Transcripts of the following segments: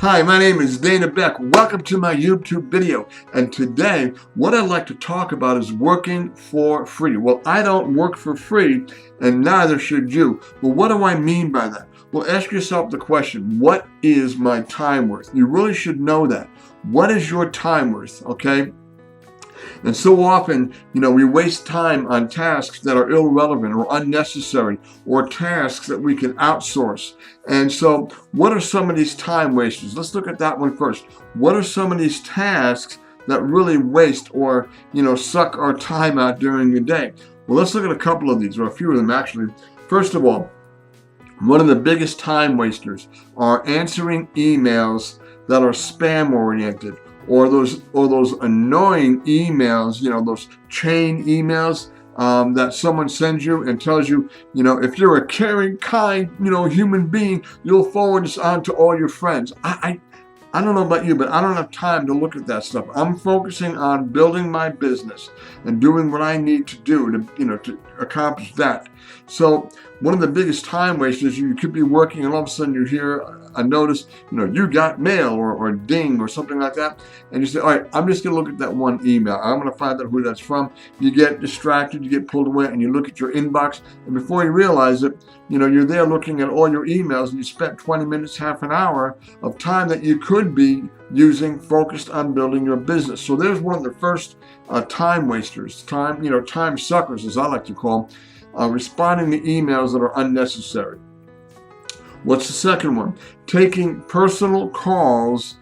Hi, my name is Beck. Welcome to my YouTube video. And today, what I'd like to talk about is working for free. Well, I don't work for free, and neither should you. Well, what do I mean by that? Well, ask yourself the question, what is my time worth? You really should know that. What is your time worth, okay? And so often, we waste time on tasks that are irrelevant or unnecessary, or tasks that we can outsource. And so, what are some of these time wasters? Let's look at that one first. What are some of these tasks that really waste or, suck our time out during the day? Well, let's look at a couple of these, or a few of them actually. First of all, one of the biggest time wasters are answering emails that are spam oriented, or those annoying emails, those chain emails that someone sends you and tells you, if you're a caring, kind, human being, you'll forward this on to all your friends. I don't know about you, but I don't have time to look at that stuff. I'm focusing on building my business and doing what I need to do to accomplish that. So one of the biggest time wasters, you could be working and all of a sudden you hear a notice, you got mail or a ding or something like that. And you say, all right, I'm just going to look at that one email. I'm going to find out who that's from. You get distracted, you get pulled away, and you look at your inbox. And before you realize it, you're there looking at all your emails, and you spent 20 minutes, half an hour of time that you could be using focused on building your business. So there's one of the first time wasters, time suckers, as I like to call them, responding to emails that are unnecessary. What's the second one? Taking personal calls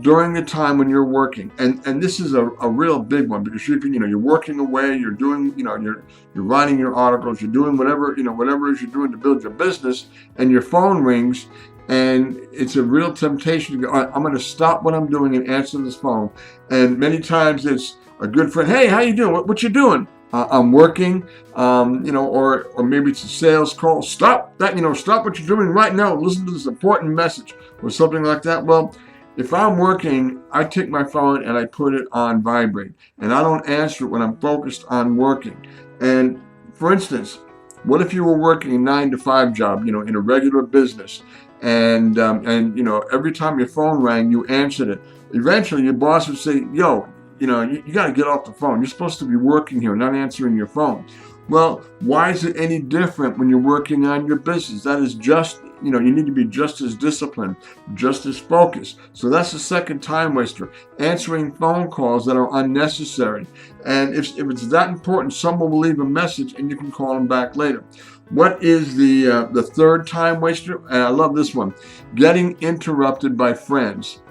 during the time when you're working, and this is a real big one, because you're working away, you're doing, you're writing your articles, you're doing whatever it is you're doing to build your business, and your phone rings, and it's a real temptation to go, all right, I'm going to stop what I'm doing and answer this phone. And many times it's a good friend, hey, how you doing? What you doing? I'm working, or maybe it's a sales call. Stop that, stop what you're doing right now. Listen to this important message or something like that. Well, if I'm working, I take my phone and I put it on vibrate, and I don't answer it when I'm focused on working. And for instance, what if you were working a 9-to-5 job, in a regular business, and every time your phone rang, you answered it. Eventually, your boss would say, yo, you got to get off the phone. You're supposed to be working here, not answering your phone. Well, why is it any different when you're working on your business? That is just, you need to be just as disciplined, just as focused. So that's the second time waster, answering phone calls that are unnecessary. And if it's that important, someone will leave a message and you can call them back later. What is the third time waster? And I love this one, getting interrupted by friends.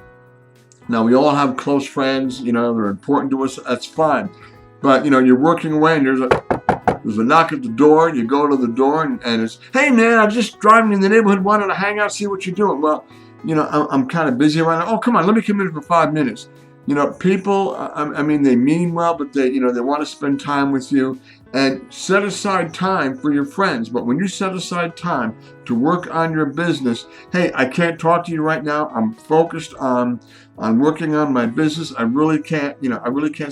Now, we all have close friends, they're important to us, that's fine. But, you're working away and there's a knock at the door, you go to the door and it's, hey man, I'm just driving in the neighborhood, wanted to hang out, see what you're doing. Well, I'm kind of busy right now. Oh, come on, let me come in for 5 minutes. People, they mean well, but they want to spend time with you, and set aside time for your friends. But when you set aside time to work on your business, hey, I can't talk to you right now. I'm focused on working on my business. I really can't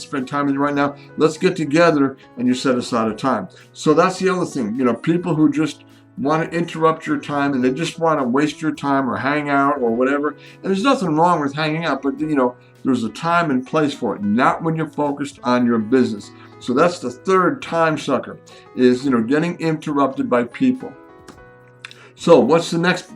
spend time with you right now. Let's get together, and you set aside a time. So that's the other thing. People who just want to interrupt your time and they just want to waste your time or hang out or whatever. And there's nothing wrong with hanging out, but there's a time and place for it, not when you're focused on your business. So that's the third time sucker, is getting interrupted by people. So what's the next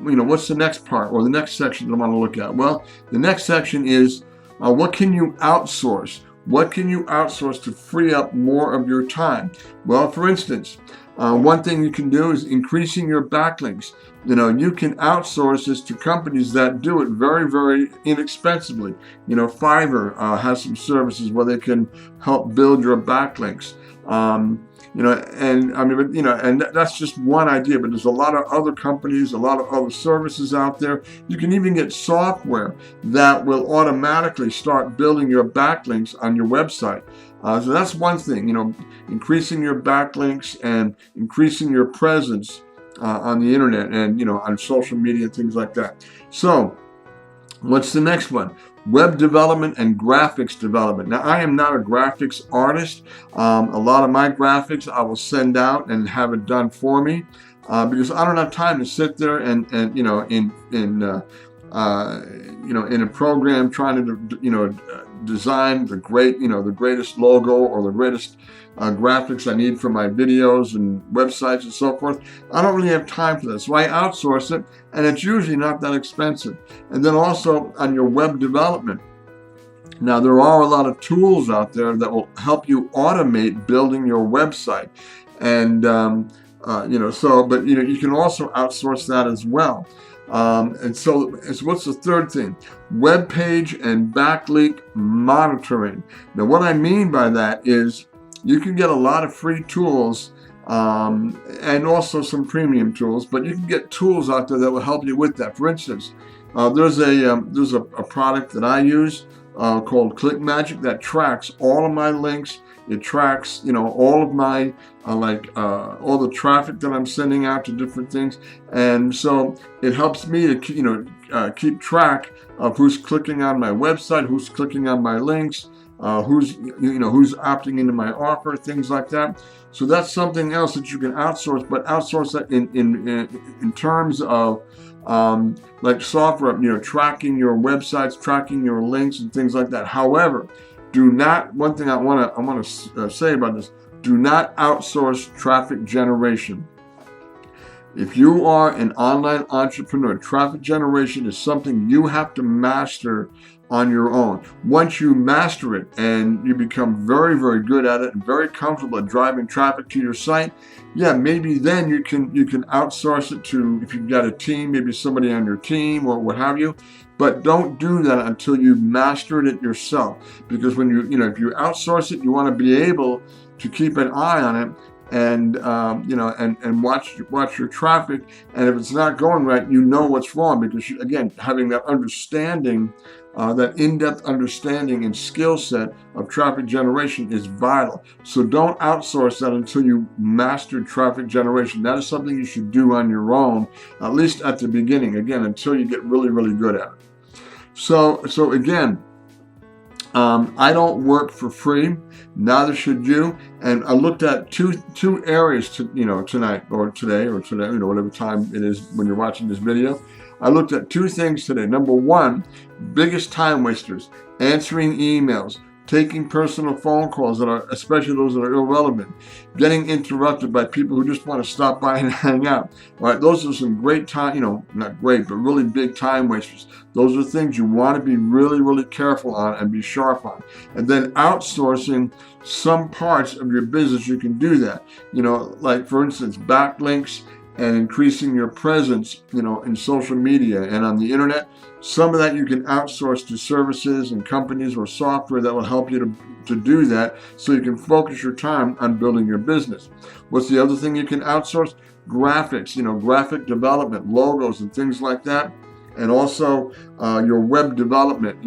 part, or the next section that I want to look at? Well, the next section is what can you outsource? What can you outsource to free up more of your time? Well, for instance, one thing you can do is increasing your backlinks. You can outsource this to companies that do it very, very inexpensively. Fiverr has some services where they can help build your backlinks. And that's just one idea, but there's a lot of other companies, a lot of other services out there. You can even get software that will automatically start building your backlinks on your website. So that's one thing, increasing your backlinks and increasing your presence on the internet and, on social media, things like that. So what's the next one? Web development and graphics development. Now, I am not a graphics artist. A lot of my graphics I will send out and have it done for me because I don't have time to sit there and in a program trying to, design the greatest logo or the greatest graphics I need for my videos and websites and so forth. I don't really have time for that. So I outsource it, and it's usually not that expensive. And then also on your web development. Now, there are a lot of tools out there that will help you automate building your website. And, but you can also outsource that as well. And so what's the third thing? Web page and backlink monitoring. Now, what I mean by that is you can get a lot of free tools and also some premium tools, but you can get tools out there that will help you with that. For instance, there's a product that I use called ClickMagick that tracks all of my links. It tracks, all of my, all the traffic that I'm sending out to different things. And so it helps me to, keep track of who's clicking on my website, who's clicking on my links, who's opting into my offer, things like that. So that's something else that you can outsource, but outsource that in terms of like software, tracking your websites, tracking your links and things like that. However, one thing I want to say about this, do not outsource traffic generation. If you are an online entrepreneur, traffic generation is something you have to master on your own. Once you master it and you become very, very good at it and very comfortable at driving traffic to your site, maybe then you can outsource it to, if you've got a team, maybe somebody on your team or what have you. But don't do that until you've mastered it yourself. Because when if you outsource it, you want to be able to keep an eye on it and watch your traffic. And if it's not going right, you know what's wrong, because again, having that understanding, that in-depth understanding and skill set of traffic generation is vital. So don't outsource that until you master traffic generation. That is something you should do on your own, at least at the beginning, again, until you get really, really good at it. So again, I don't work for free, neither should you. And I looked at two areas tonight or today, whatever time it is when you're watching this video. I looked at two things today. Number one, biggest time wasters: answering emails, taking personal phone calls especially those that are irrelevant, getting interrupted by people who just want to stop by and hang out. All right, those are some great time, not great, but really big time wasters. Those are things you want to be really, really careful on and be sharp on. And then outsourcing some parts of your business, you can do that. Like for instance, backlinks and increasing your presence, in social media and on the internet. Some of that you can outsource to services and companies or software that will help you to do that, so you can focus your time on building your business. What's the other thing you can outsource? Graphics, graphic development, logos and things like that. And also your web development,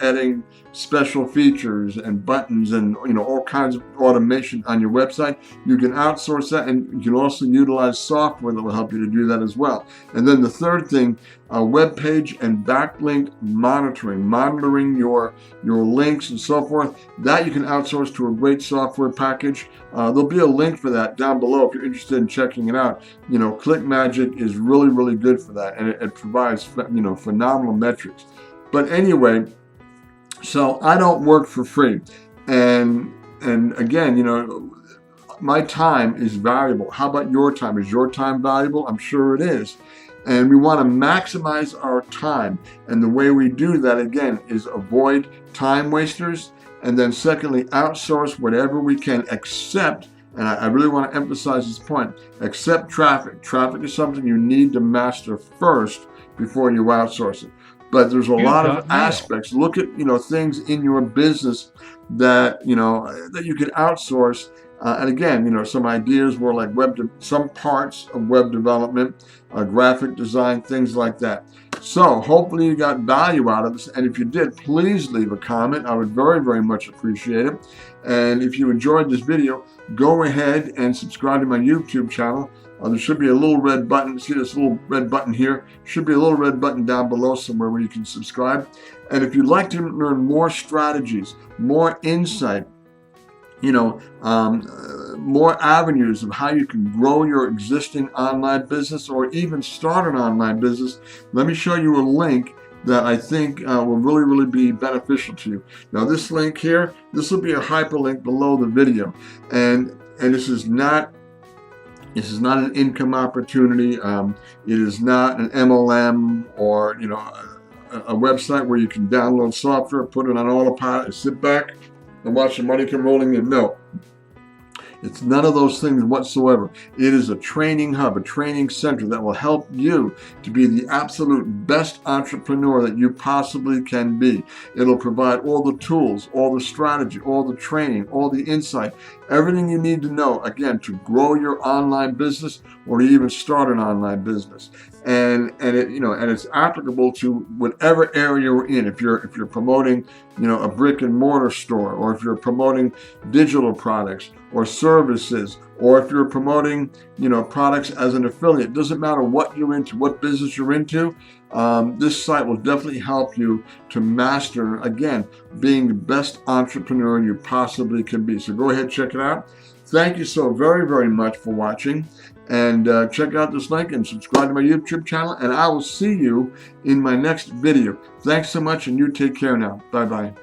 adding special features and buttons and all kinds of automation on your website. You can outsource that, and you can also utilize software that will help you to do that as well. And then the third thing, web page and backlink monitoring your links and so forth. That you can outsource to a great software package. There'll be a link for that down below if you're interested in checking it out. ClickMagick is really, really good for that, and it provides phenomenal metrics. But anyway, so I don't work for free, and again, my time is valuable. How about your time? Is your time valuable? I'm sure it is. And we want to maximize our time. And the way we do that, again, is avoid time wasters. And then secondly, outsource whatever we can, except, and I really want to emphasize this point, except traffic. Traffic is something you need to master first before you outsource it. But there's a lot of aspects. Look at, things in your business that, that you can outsource. And again, some ideas were like some parts of web development, graphic design, things like that. So hopefully you got value out of this. And if you did, please leave a comment. I would very, very much appreciate it. And if you enjoyed this video, go ahead and subscribe to my YouTube channel. There should be a little red button. See this little red button here? Should be a little red button down below somewhere where you can subscribe. And if you'd like to learn more strategies, more insight, more avenues of how you can grow your existing online business or even start an online business, let me show you a link that I think will really be beneficial to you. Now this link here, this will be a hyperlink below the video, and this is not an income opportunity. It is not an MLM or a website where you can download software, put it on autopilot, and sit back and watch the money come rolling in. No. It's none of those things whatsoever. It is a training hub, a training center that will help you to be the absolute best entrepreneur that you possibly can be. It'll provide all the tools, all the strategy, all the training, all the insight, everything you need to know, again, to grow your online business or to even start an online business. And it's applicable to whatever area you're in. If you're promoting, a brick and mortar store, or if you're promoting digital products or services, or if you're promoting, products as an affiliate, doesn't matter what you're into, what business you're into. This site will definitely help you to master, again, being the best entrepreneur you possibly can be. So go ahead, check it out. Thank you so very much for watching. And check out this link and subscribe to my YouTube channel. And I will see you in my next video. Thanks so much, and you take care now. Bye-bye.